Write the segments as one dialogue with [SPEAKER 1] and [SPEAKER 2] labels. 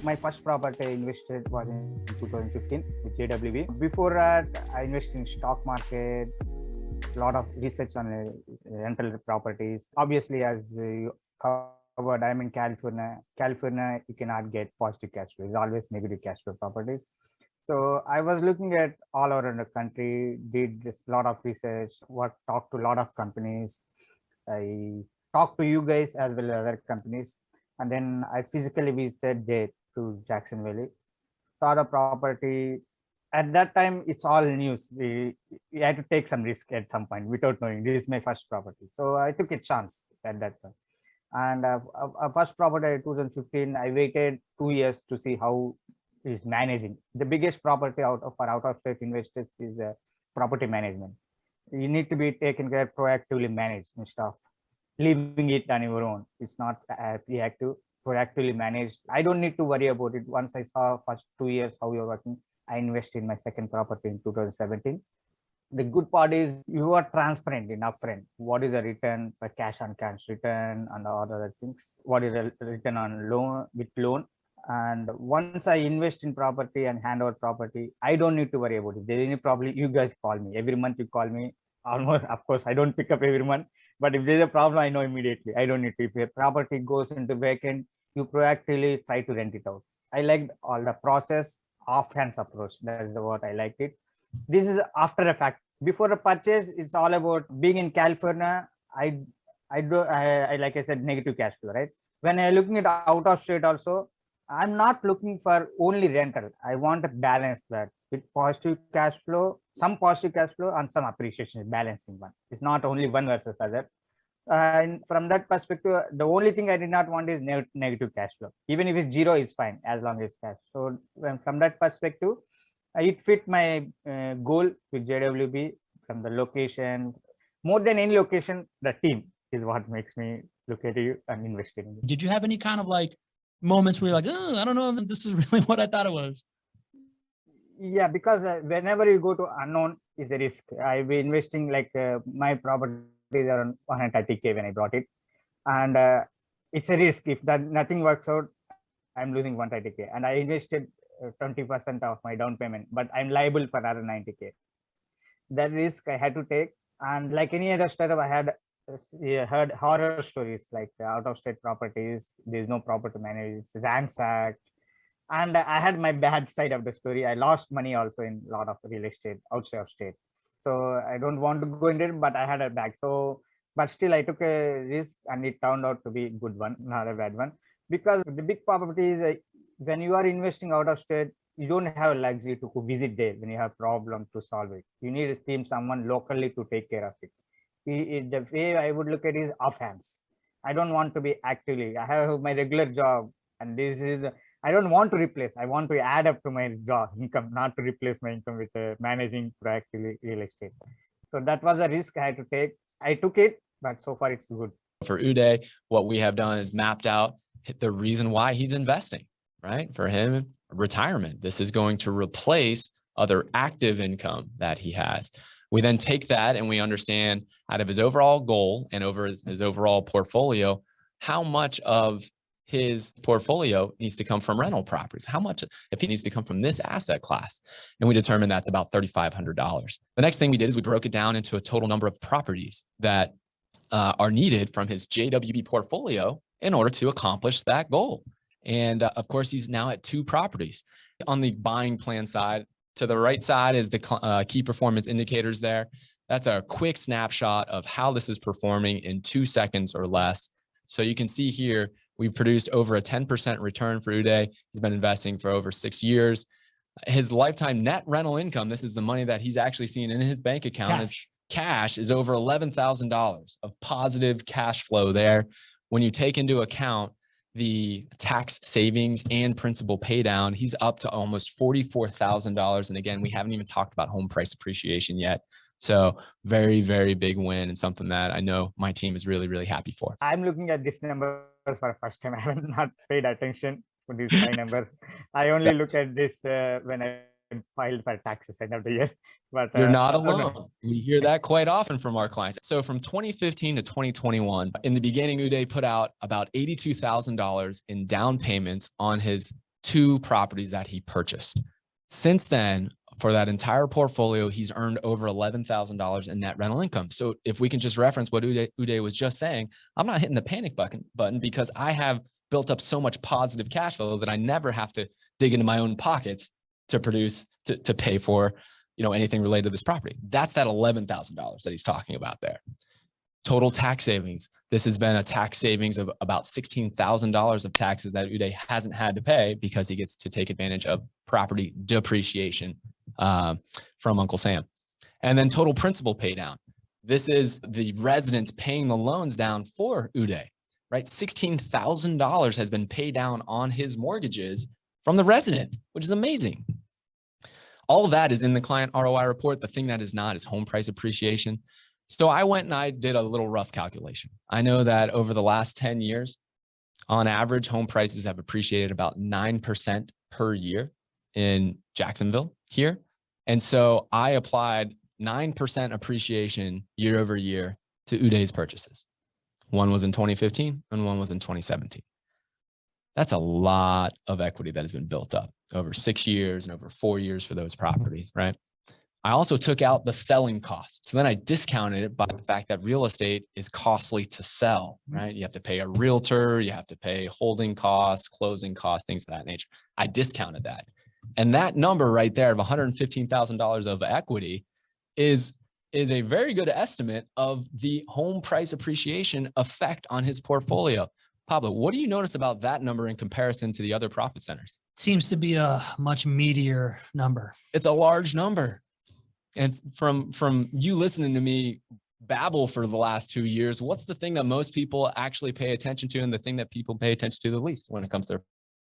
[SPEAKER 1] My first property I invested was in 2015 with JWB. Before that, I invested in stock market, a lot of research on rental properties. Obviously, as you covered, I'm in California. California, you cannot get positive cash flow. It's always negative cash flow properties. So I was looking at all around the country, did a lot of research, talked to a lot of companies. I talked to you guys as well as other companies. And then I physically visited there to Jackson Valley, saw the property. At that time, it's all news. We had to take some risk at some point without knowing this is my first property. So I took a chance at that time. And first property 2015, I waited 2 years to see how is managing. The biggest property for out of state investors is property management. You need to be taken care, proactively managed instead of leaving it on your own. It's not reactive, proactively managed. I don't need to worry about it. Once I saw first 2 years how you're working, I invested in my second property in 2017. The good part is you are transparent in upfront. What is the return, the cash on cash return, and all other things? What is the return on loan with loan? And once I invest in property and hand over property, I don't need to worry about it. There is any problem, you guys call me. Every month you call me. Almost, of course, I don't pick up every month, but if there's a problem, I know immediately. I don't need to. If a property goes into vacant, you proactively try to rent it out. I liked all the process, offhand approach. That is what I liked it. This is after a fact. Before a purchase, it's all about being in California. I like I said, negative cash flow, right? When I'm looking at out of state also, I'm not looking for only rental. I want a balance that with positive cash flow, some positive cash flow and some appreciation, balancing one. It's not only one versus other. And from that perspective, the only thing I did not want is negative cash flow. Even if it's zero, it's fine as long as cash. So from that perspective, it fit my goal with JWB from the location. More than any location, the team is what makes me look at you and invest in you.
[SPEAKER 2] Did you have any kind of like moments where you're like, oh, I don't know if this is really what I thought it was?
[SPEAKER 1] Yeah, because whenever you go to unknown is a risk. I've been investing like my properties around 130K when I brought it. And it's a risk. If that nothing works out, I'm losing 130K. And I invested 20% of my down payment, but I'm liable for another 90K. That risk I had to take. And like any other startup, I had heard horror stories like out of state properties. There's no property management, it's ransacked. And I had my bad side of the story. I lost money also in a lot of real estate outside of state. So I don't want to go into it, but I had a bag. So, but still I took a risk and it turned out to be a good one, not a bad one. Because the big property is when you are investing out of state, you don't have a luxury to visit there when you have problem to solve it. You need to team someone locally to take care of it. The way I would look at it is offhands. I don't want to be actively. I have my regular job, and this is I don't want to replace. I want to add up to my job income, not to replace my income with managing proactively real estate. So that was a risk I had to take. I took it, but so far it's good.
[SPEAKER 3] For Uday, what we have done is mapped out the reason why he's investing, right? For him, retirement. This is going to replace other active income that he has. We then take that and we understand out of his overall goal and over his overall portfolio, how much of his portfolio needs to come from rental properties, how much if he needs to come from this asset class. And we determined that's about $3,500. The next thing we did is we broke it down into a total number of properties that are needed from his JWB portfolio in order to accomplish that goal. And of course, he's now at 2 properties. On the buying plan side, to the right side is the key performance indicators there. That's a quick snapshot of how this is performing in 2 seconds or less. So you can see here, we've produced over a 10% return for Uday. He's been investing for over 6 years. His lifetime net rental income, this is the money that he's actually seen in his bank account, cash is over $11,000 of positive cash flow there. When you take into account the tax savings and principal pay down, he's up to almost $44,000. And again, we haven't even talked about home price appreciation yet. So very, very big win and something that I know my team is really, really happy for.
[SPEAKER 1] I'm looking at this number for the first time. I have not paid attention to this high number. I only look at this when I filed for taxes end of the year. But
[SPEAKER 3] you're not alone. We hear that quite often from our clients. So from 2015 to 2021, in the beginning, Uday put out about $82,000 in down payments on his 2 properties that he purchased. Since then, for that entire portfolio, he's earned over $11,000 in net rental income. So if we can just reference what Udaya was just saying, I'm not hitting the panic button because I have built up so much positive cash flow that I never have to dig into my own pockets to produce, to pay for, anything related to this property. That's that $11,000 that he's talking about there. Total tax savings. This has been a tax savings of about $16,000 of taxes that Udaya hasn't had to pay because he gets to take advantage of property depreciation from Uncle Sam. And then total principal pay down. This is the residents paying the loans down for Udaya, right? $16,000 has been paid down on his mortgages from the resident, which is amazing. All of that is in the client ROI report. The thing that is not is home price appreciation. So I went and I did a little rough calculation. I know that over the last 10 years, on average, home prices have appreciated about 9% per year in Jacksonville here. And so I applied 9% appreciation year over year to Udaya's purchases. One was in 2015 and one was in 2017. That's a lot of equity that has been built up over 6 years and over 4 years for those properties, right? I also took out the selling cost. So then I discounted it by the fact that real estate is costly to sell, right? You have to pay a realtor, you have to pay holding costs, closing costs, things of that nature. I discounted that. And that number right there of $115,000 of equity is a very good estimate of the home price appreciation effect on his portfolio. Pablo, what do you notice about that number in comparison to the other profit centers?
[SPEAKER 2] Seems to be a much meatier number.
[SPEAKER 3] It's a large number. And from you listening to me babble for the last 2 years, what's the thing that most people actually pay attention to and the thing that people pay attention to the least when it comes to their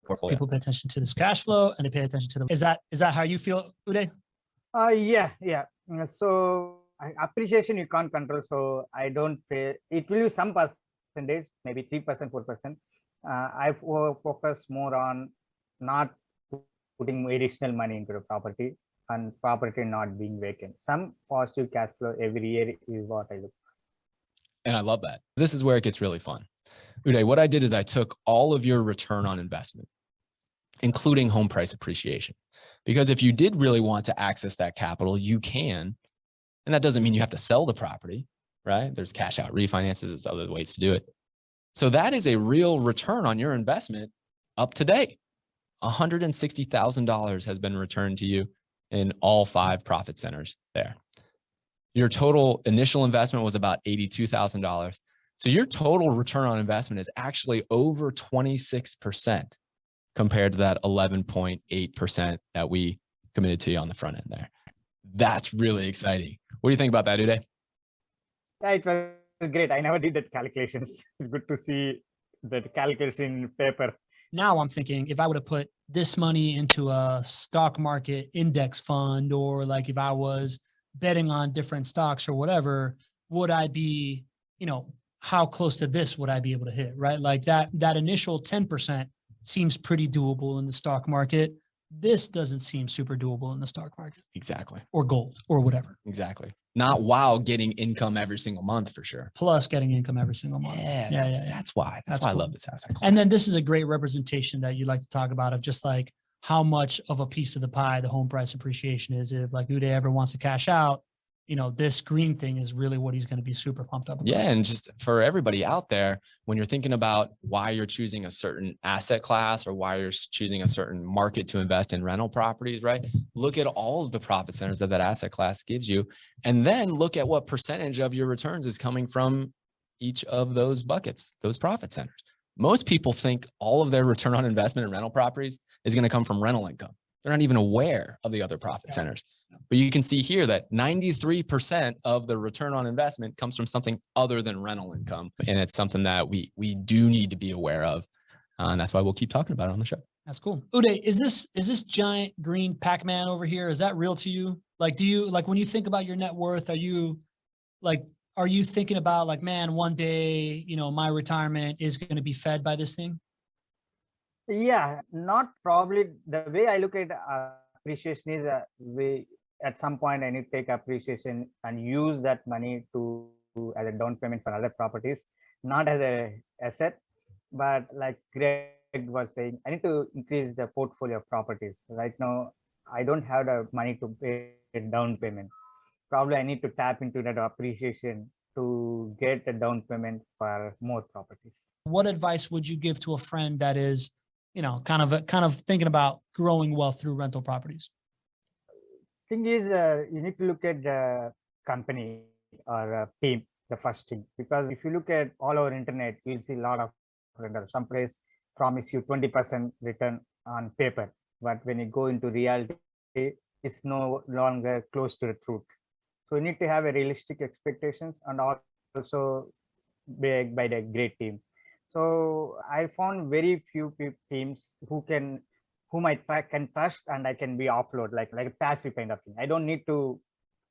[SPEAKER 3] portfolio?
[SPEAKER 2] People pay attention to this cash flow and they pay attention to the, is that how you feel, Udaya?
[SPEAKER 1] Yeah. So appreciation you can't control. So I don't pay. It will be some percentage, maybe 3%, 4%. I focus more on not putting additional money into the property and property not being vacant. Some positive cash flow every year is what I look for.
[SPEAKER 3] And I love that. This is where it gets really fun. Udaya, what I did is I took all of your return on investment, including home price appreciation. Because if you did really want to access that capital, you can. And that doesn't mean you have to sell the property, right? There's cash out refinances, there's other ways to do it. So that is a real return on your investment up to date. $160,000 has been returned to you in all 5 profit centers there. Your total initial investment was about $82,000. So your total return on investment is actually over 26% compared to that 11.8% that we committed to you on the front end there. That's really exciting. What do you think about that, Udaya?
[SPEAKER 1] Yeah, it was great. I never did that calculations. It's good to see that calculation in paper.
[SPEAKER 2] Now I'm thinking if I would have put this money into a stock market index fund, or like if I was betting on different stocks or whatever, would I be, how close to this would I be able to hit, right? Like that initial 10% seems pretty doable in the stock market. This doesn't seem super doable in the stock market.
[SPEAKER 3] Exactly.
[SPEAKER 2] Or gold or whatever.
[SPEAKER 3] Exactly. Not while getting income every single month for sure.
[SPEAKER 2] Plus getting income every single month.
[SPEAKER 3] That's why. That's why
[SPEAKER 2] cool.
[SPEAKER 3] I love this asset class.
[SPEAKER 2] And then this is a great representation that you'd like to talk about of just like how much of a piece of the pie the home price appreciation is. If like Udaya ever wants to cash out, this green thing is really what he's going to be super pumped up about.
[SPEAKER 3] Yeah. And just for everybody out there, when you're thinking about why you're choosing a certain asset class or why you're choosing a certain market to invest in rental properties, right? Look at all of the profit centers that asset class gives you, and then look at what percentage of your returns is coming from each of those buckets, those profit centers. Most people think all of their return on investment in rental properties is going to come from rental income. They're not even aware of the other profit centers. But you can see here that 93% of the return on investment comes from something other than rental income. And it's something that we do need to be aware of. And that's why we'll keep talking about it on the show.
[SPEAKER 2] That's cool. Udaya, is this giant green Pac-Man over here? Is that real to you? Like, do you, like when you think about your net worth, are you thinking about like, man, one day, my retirement is going to be fed by this thing?
[SPEAKER 1] Yeah, not probably. The way I look at appreciation is we at some point I need to take appreciation and use that money to as a down payment for other properties, not as a asset, but like Greg was saying, I need to increase the portfolio of properties. Right now, I don't have the money to pay a down payment. Probably I need to tap into that appreciation to get a down payment for more properties.
[SPEAKER 2] What advice would you give to a friend that is, kind of thinking about growing wealth through rental properties?
[SPEAKER 1] Thing is, you need to look at the company or team, the first thing, because if you look at all over internet, you'll see a lot of rentals. Some place promise you 20% return on paper, but when you go into reality, it's no longer close to the truth. So you need to have a realistic expectations and also by the great team. So I found very few teams whom can trust and I can be offload like a passive kind of thing. I don't need to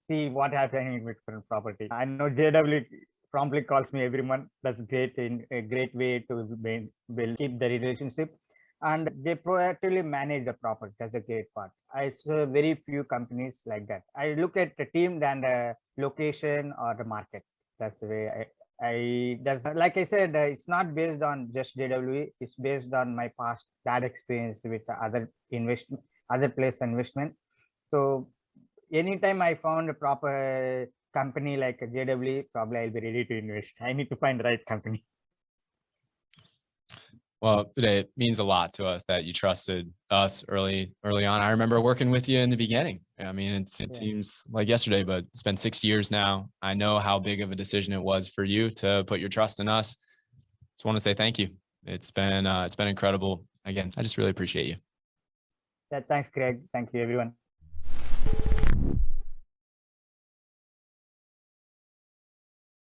[SPEAKER 1] see what happening with current property. I know JW promptly calls me every month. That's great, in a great way to build keep the relationship, and they proactively manage the property. That's a great part. I saw very few companies like that. I look at the team than the location or the market. That's the way that's like I said, it's not based on just JWE. It's based on my past bad experience with other place investment. So anytime I found a proper company like a JW, probably I'll be ready to invest. I need to find the right company.
[SPEAKER 3] Well, it means a lot to us that you trusted us early on. I remember working with you in the beginning. I mean, it seems like yesterday, but it's been 6 years now. I know how big of a decision it was for you to put your trust in us. Just want to say thank you. It's been incredible. Again, I just really appreciate you.
[SPEAKER 1] Yeah, thanks, Greg. Thank you, everyone.